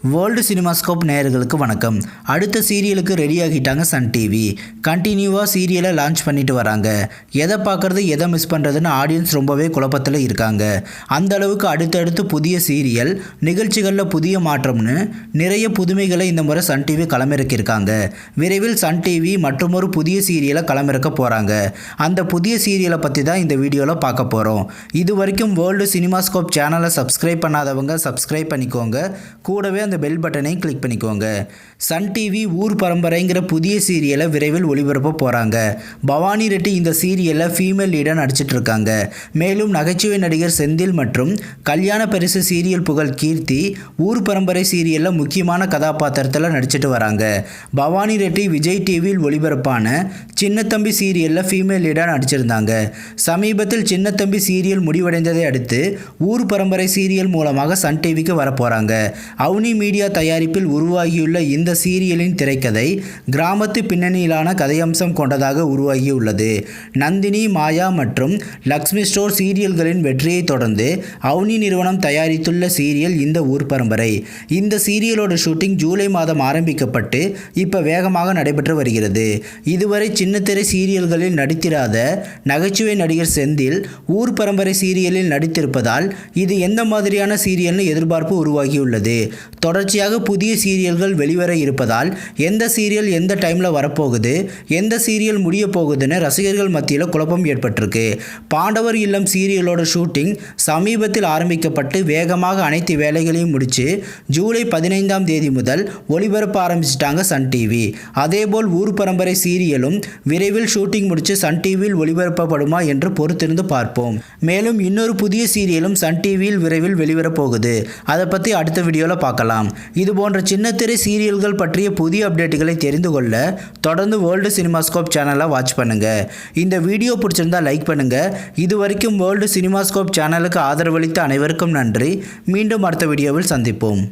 World cinemascope நேயர்களுக்கு வணக்கம். அடுத்த சீரியலுக்கு ரெடி ஆகிட்டாங்க சன் டிவி. கண்டினியூவாக சீரியலை லான்ச் பண்ணிட்டு வராங்க. எதை பார்க்குறது எதை மிஸ் பண்ணுறதுன்னு ஆடியன்ஸ் ரொம்பவே குழப்பத்தில் இருக்காங்க. அந்த அளவுக்கு அடுத்தடுத்து புதிய சீரியல் நிகழ்ச்சிகளில் புதிய மாற்றம்னு நிறைய புதுமைகளை இந்த முறை சன் டிவி களமிறக்கியிருக்காங்க. விரைவில் சன் டிவி மற்றொரு புதிய சீரியலை களமிறக்க போகிறாங்க. அந்த புதிய சீரியலை பற்றி தான் இந்த வீடியோவில் பார்க்க போகிறோம். இது வரைக்கும் வேர்ல்டு சினிமாஸ்கோப் சேனலை சப்ஸ்கிரைப் பண்ணாதவங்க சப்ஸ்கிரைப் பண்ணிக்கோங்க. கூடவே அந்த பெல் பட்டனை கிளிக் பண்ணிக்கோங்க. சன் டிவி ஊர் பரம்பரைங்கிற புதிய சீரியலை விரைவில் ஒளிபரப்ப போகிறாங்க. பவானி ரெட்டி இந்த சீரியலில் ஃபீமேல் லீடாக நடிச்சிட்டு இருக்காங்க. மேலும் நகைச்சுவை நடிகர் செந்தில் மற்றும் கல்யாண பரிசு சீரியல் புகழ் கீர்த்தி ஊர் பரம்பரை சீரியலில் முக்கியமான கதாபாத்திரத்தில் நடிச்சிட்டு வராங்க. பவானி ரெட்டி விஜய் டிவியில் ஒளிபரப்பான சின்னத்தம்பி சீரியலில் ஃபீமேல் லீடாக நடிச்சிருந்தாங்க. சமீபத்தில் சின்னத்தம்பி சீரியல் முடிவடைந்ததை அடுத்து ஊர் பரம்பரை சீரியல் மூலமாக சன் டிவிக்கு வரப்போகிறாங்க. அவுனி மீடியா தயாரிப்பில் உருவாகியுள்ள இந்த சீரியலின் திரைக்கதை கிராமத்து பின்னணியிலான கதையம்சம் கொண்டதாக உருவாகியுள்ளது. நந்தினி, மாயா மற்றும் லக்ஷ்மி ஸ்டோர் சீரியல்களின் வெற்றியை தொடர்ந்து அவுனி நிறுவனம் தயாரித்துள்ள சீரியல் இந்த ஊர் பரம்பரை. இந்த சீரியலோட ஷூட்டிங் ஜூலை மாதம் ஆரம்பிக்கப்பட்டு இப்போ வேகமாக நடைபெற்று வருகிறது. இதுவரை சின்னத்திரை சீரியல்களில் நடித்திராத நகைச்சுவை நடிகர் செந்தில் ஊர் பரம்பரை சீரியலில் நடித்திருப்பதால் இது எந்த மாதிரியான சீரியல்னு எதிர்பார்ப்பு உருவாகியுள்ளது. தொடர்ச்சியாக புதிய சீரியல்கள் வெளிவர இருப்பதால் எந்த சீரியல் எந்த டைமில் வரப்போகுது, எந்த சீரியல் முடிய போகுதுன்னு ரசிகர்கள் மத்தியில் குழப்பம் ஏற்பட்டிருக்கு. பாண்டவர் இல்லம் சீரியலோட ஷூட்டிங் சமீபத்தில் ஆரம்பிக்கப்பட்டு வேகமாக அனைத்து வேலைகளையும் முடித்து ஜூலை 15ஆம் தேதி முதல் ஒளிபரப்ப ஆரம்பிச்சிட்டாங்க சன் டிவி. அதேபோல் ஊர் பரம்பரை சீரியலும் விரைவில் ஷூட்டிங் முடித்து சன் டிவியில் ஒளிபரப்பப்படுமா என்று பொறுத்திருந்து பார்ப்போம். மேலும் இன்னொரு புதிய சீரியலும் சன் டிவியில் விரைவில் வெளிவரப் போகுது. அதை பற்றி அடுத்த வீடியோவில் பார்க்கலாம். இது போன்ற சின்னத்திரை சீரியல்கள் பற்றிய புதிய அப்டேட்டுகளை தெரிந்து கொள்ள தொடர்ந்து வேர்ல்டு சினிமாஸ்கோப் சேனலை வாட்ச் பண்ணுங்க. இந்த வீடியோ பிடிச்சிருந்தா லைக் பண்ணுங்க. இது வரைக்கும் வேர்ல்டு சினிமாஸ்கோப் சேனலுக்கு ஆதரவளித்த அனைவருக்கும் நன்றி. மீண்டும் அடுத்த வீடியோவில் சந்திப்போம்.